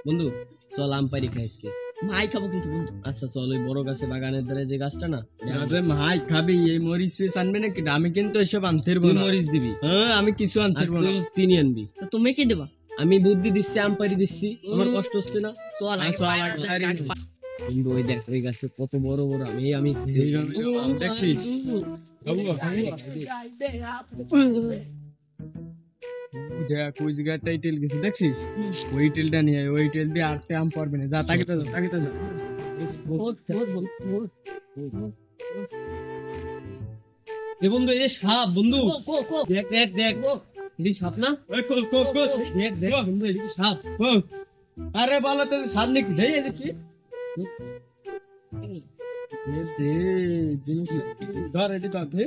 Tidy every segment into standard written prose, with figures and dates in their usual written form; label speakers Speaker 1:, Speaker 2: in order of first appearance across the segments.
Speaker 1: বন্ধু চল আম পারি খাই আজকে।
Speaker 2: মাই খাবো কিন্তু বন্ধু।
Speaker 1: আচ্ছা চল ওই বড় গাছে বাগানের ধারে যে গাছটা না,
Speaker 3: আরে ভাই খাবি এই মরিচ পিস আনবে নাকি? আমি কিন্তু এসব আনতে পারবো
Speaker 1: তুই
Speaker 3: না।
Speaker 1: মরিচ দিবি
Speaker 3: হ্যাঁ আমি কিছু আনতে
Speaker 1: আর
Speaker 3: পারবো না।
Speaker 1: তুই চিনি আনবি।
Speaker 2: তো তুমি কি দেবা?
Speaker 1: আমি বুদ্ধি দিচ্ছি, আম পারি দিচ্ছি, আমার কষ্ট হচ্ছে না।
Speaker 2: চল আগে
Speaker 3: চল,
Speaker 2: পায়ে
Speaker 3: আগে
Speaker 2: হাত
Speaker 3: পায়ে
Speaker 2: আগে
Speaker 3: দিবি।
Speaker 2: পা-
Speaker 1: বন্ধু ওই দেখ ওই গাছে কত বড় বড় আম, আমি
Speaker 3: দেখছিস? দেখ ওই জায়গায় টাইটেল গেছে দেখছিস? ওই টেলটা নিয়ে ওই টেল দিয়ে আটতে আম পারবে না। যা তাকে তো যা, তাকে তো যা।
Speaker 1: এ বন্ধু এই যে সাপ বন্ধু,
Speaker 2: কো, কো, কো।
Speaker 1: দেখ দেখ দেখ এদিকে সাপ না,
Speaker 3: ওই কল কল কল।
Speaker 1: দেখ দেখ বন্ধু এদিকে সাপ।
Speaker 3: আরে বলো তো সামনে কি ঢেই দেখি? ধর এটি ধর দে।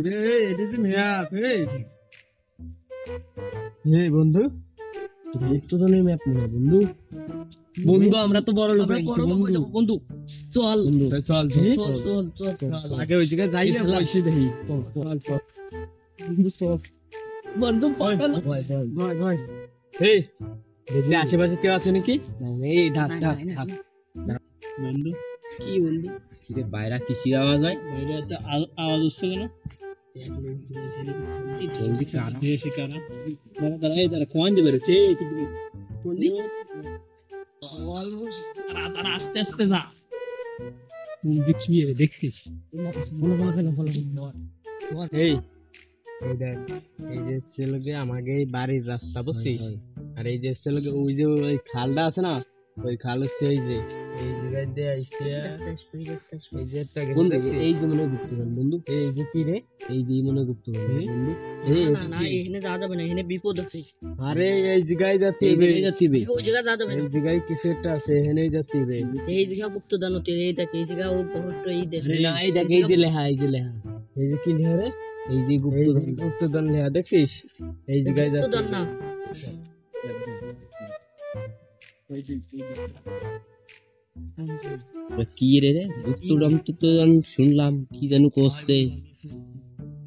Speaker 3: রে এটি তো মেয়া হে বন্ধু
Speaker 1: তো তো নেই ম্যাপ মনে বন্ধু। বন্ধু আমরা তো বড় লোক
Speaker 2: আমরা
Speaker 1: হয়ে গেছি
Speaker 2: বড় লোক হয়ে
Speaker 1: বন্ধু।
Speaker 2: যাবো, বন্ধু চল
Speaker 1: বন্ধু
Speaker 3: চল
Speaker 2: চল চল চল
Speaker 3: আগে ওই জায়গায় যাই না বসে দেখি।
Speaker 2: বন্ধু পাগল।
Speaker 1: ভয় ভয়
Speaker 3: ভয় ভয় এই দেখলে আশেপাশে কেউ আছে নাকি?
Speaker 1: এই ঢাক ঢাক
Speaker 2: নাই, নাই,
Speaker 1: ঢাক।
Speaker 3: বন্ধু
Speaker 1: কি বন্ধু কিরে বাইরে কিসির আওয়াজ হয়?
Speaker 3: বাইরে একটা আওয়াজ হচ্ছে কেন?
Speaker 1: জলদি কারা
Speaker 3: এসে কারা? দাঁড়া এই দাঁড়া কোয়ান দেবে রে এই কি দিবি? তারা আস্তে আস্তে যা। দেখছি দেখছিস? এই এই দেখ এই যে ছেলেকে আমাকে এই বাড়ির রাস্তা বুঝছিস? আর এই যে ছেলেকে ওই যে ওই খালটা আছে না, ওই খাল হচ্ছে এই যে এই জায়গায় দিয়ে আইসে এই যে একটা গেছে
Speaker 1: বন্ধু
Speaker 3: দেখছিস?
Speaker 1: এই যে মনে হয় গুপ্তধন বন্ধু,
Speaker 3: এই যে কি রে?
Speaker 1: এই যে মনে হয় গুপ্তধন বন্ধু।
Speaker 3: এই
Speaker 2: না না এখানে যাওয়া যাবে না, এখানে বিপদ আছে।
Speaker 3: আরে এই জায়গায় যাচ্ছে
Speaker 1: এই জায়গায় যাচ্ছি বে।
Speaker 2: ওই জায়গা যাওয়া যাবে না,
Speaker 3: এই জায়গায় কিছু একটা আছে এখানেই যাচ্ছে রে।
Speaker 2: এই জায়গা মুক্ত দান হতে এই দেখ এই জায়গা ও বহুত এই দেখ
Speaker 1: আরে না এই দেখ এই যে লেহা, এই যে লেহা,
Speaker 3: এই যে কি লিখা রে?
Speaker 1: এই যে
Speaker 3: এই
Speaker 1: গুপ্তধন।
Speaker 3: যে গুপ্তধন লেখা দেখছিস? এই জায়গায়
Speaker 2: মুক্ত
Speaker 3: যাচ্ছে
Speaker 2: দান না।
Speaker 1: কি রে রে গুপ্তধন গুপ্তধন শুনলাম কি জানো করছে।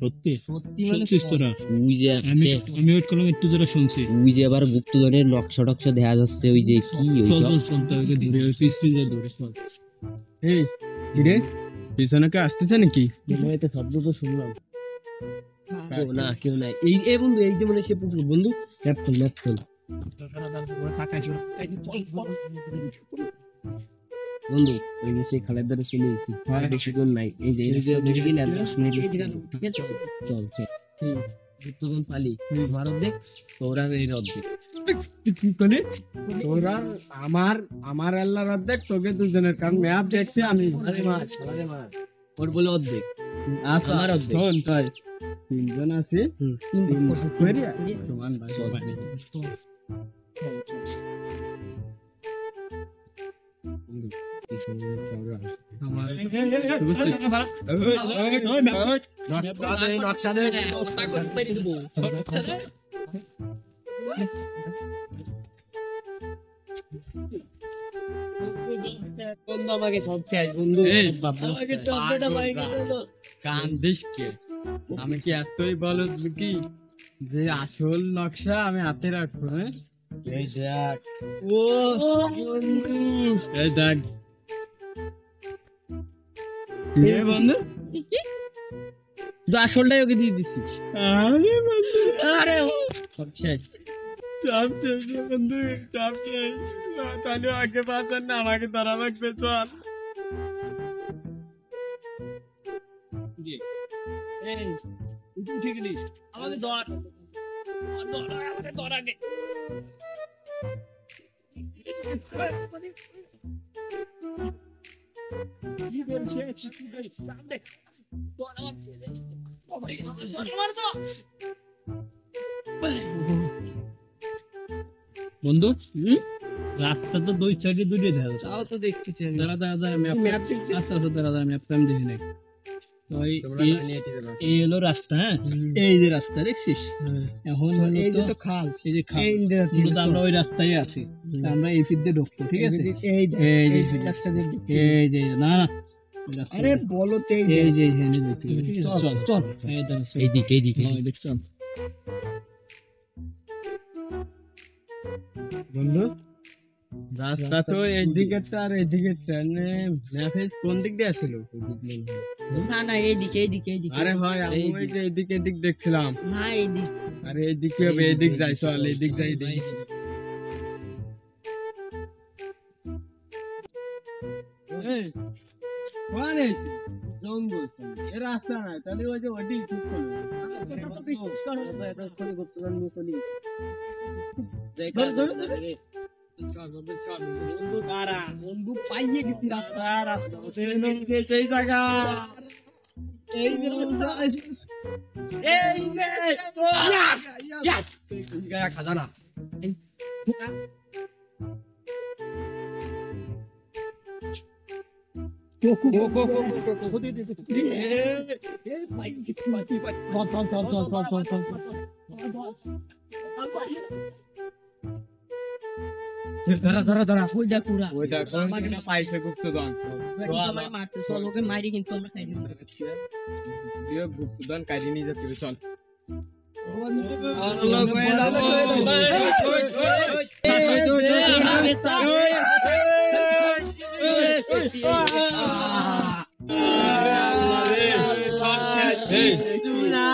Speaker 3: সত্যি
Speaker 1: সত্যি মানে
Speaker 3: শুনছিস তোরা?
Speaker 1: ওই যে
Speaker 3: আমি ওয়েট করলাম একটু জোরে শুনছি।
Speaker 1: ওই যে আবার গুপ্তধনের নকশা টকশা দেখা যাচ্ছে, ওই যে কি ওই
Speaker 3: চল
Speaker 1: সব
Speaker 3: চল চল তোকে ধরে ওই পিস্তল দিয়ে ধরে চল। এই কি রে পিছনে কে আসতেছে নাকি?
Speaker 1: এটা শব্দ তো শুনলাম। কেউ না কেউ নাই। এই এই বন্ধু এই যে মনে হয় সে পুকুর বন্ধু, ম্যাপ খোল ম্যাপ খোল বন্ধু। ওই যে সেই খালের ধারে চলে এসেছি, আর বেশি দূর নাই। এই যে এই যে দেখি না 10 মিনিট
Speaker 2: এই জায়গা ঠিক আছে
Speaker 1: চল চল গুপ্তধন পালি আমার অর্ধেক, তোর আর এর অর্ধেক।
Speaker 3: কি করে তোরা আমার আমার আল্লাহর অর্ধেক তোকে দুজনের কারণ ম্যাপ দেখছি আমি।
Speaker 1: আরে মার আরে মার, ওর বলে অর্ধেক
Speaker 3: আচ্ছা
Speaker 1: আমার অর্ধেক।
Speaker 3: শোন তাই তিনজন আছে তিন ভাগ করে সমান ভাগ
Speaker 1: চল।
Speaker 3: সমান।
Speaker 1: বন্ধু আমাকে সব চাই বন্ধু।
Speaker 3: এই
Speaker 2: আমাকে টপটা পাই গেল।
Speaker 3: কান্দিস কে? আমি কি এতই বলদ কি যে আসল নকশা আমি হাতে রাখবো? হ্যাঁ
Speaker 1: এই দেখ
Speaker 3: ও বন্ধু এই দেখ এ বন্ধু
Speaker 1: তুই আসলটাই ওকে দিয়ে দিছিস।
Speaker 3: আরে বন্ধু
Speaker 2: আরে
Speaker 1: সব শেষ।
Speaker 3: চাপ শেষ রে বন্ধু চাপ শেষ। তাহলে আগে বাঁচান না আমাকে ধরা লাগবে চল।
Speaker 1: উঠে গেলিস আমাকে ধর, আমাকে ধর আগে।
Speaker 3: বন্ধু রাস্তা তো দুই সাইডে দুটো ধারে
Speaker 2: তাও তো দেখতেছি আমি।
Speaker 3: দাঁড়া দাঁড়া দাঁড়া ম্যাপ আচ্ছা আচ্ছা দাঁড়া দাঁড়া ম্যাপটা আমি দেখি নাই। তো এই হলো রাস্তা। হ্যাঁ এই যে রাস্তা দেখছিস? এখন
Speaker 2: এই যে
Speaker 3: হলো
Speaker 2: তো খাল,
Speaker 3: এই যে খাল
Speaker 2: এই যে
Speaker 3: মূলত আমরা ওই রাস্তায় আছি। তা আমরা এই ফিট দিয়ে ঢুকবো ঠিক আছে?
Speaker 2: এই
Speaker 3: এই যে
Speaker 2: যে রাস্তা দিয়ে ঢুকবো।
Speaker 3: এই যে না না এই রাস্তা
Speaker 2: আরে বলো তো এই
Speaker 3: এই যে এখানে ঢুকতে হবে, ঠিক আছে?
Speaker 2: চল, চল।
Speaker 3: এই দাঁড়া, চল।
Speaker 1: এইদিকে এইদিকে
Speaker 3: হ্যাঁ, এদিকে চল। বন্ধু রাস্তা তো এইদিকেরটা আর এইদিকেরটা ম্যাপে কোন দিক দিয়ে আসছিল?
Speaker 2: না না এইদিকে এইদিকে এইদিকে
Speaker 3: আরে হয় আমি ওই যে এইদিকে এদিক দেখছিলাম।
Speaker 2: না এইদিক
Speaker 3: আরে এইদিকে হবে, এইদিক যাই, চল এইদিক যাই। এই কোন এই জঙ্গল এ রাস্তা নাই, তাহলে ওই যে ওইদিক ঠিক করো।
Speaker 1: বন্ধু পাইয়ে গেছি রাস্তা রাস্তা সেই জায়গা এই যে রাস্তা এই যে ইয়েস ইয়েস গায়া খাজানা
Speaker 2: ধরা ওই দেখ পুরা
Speaker 3: ওই দেখো পাইছে গুপ্তধন।
Speaker 2: আমাকে মারতে চল ওকে মারি কিন্তু আমরা খাই না
Speaker 3: দিয়ে গুপ্তধন কাজে নিয়ে যাচ্ছে, চল।
Speaker 2: পুরা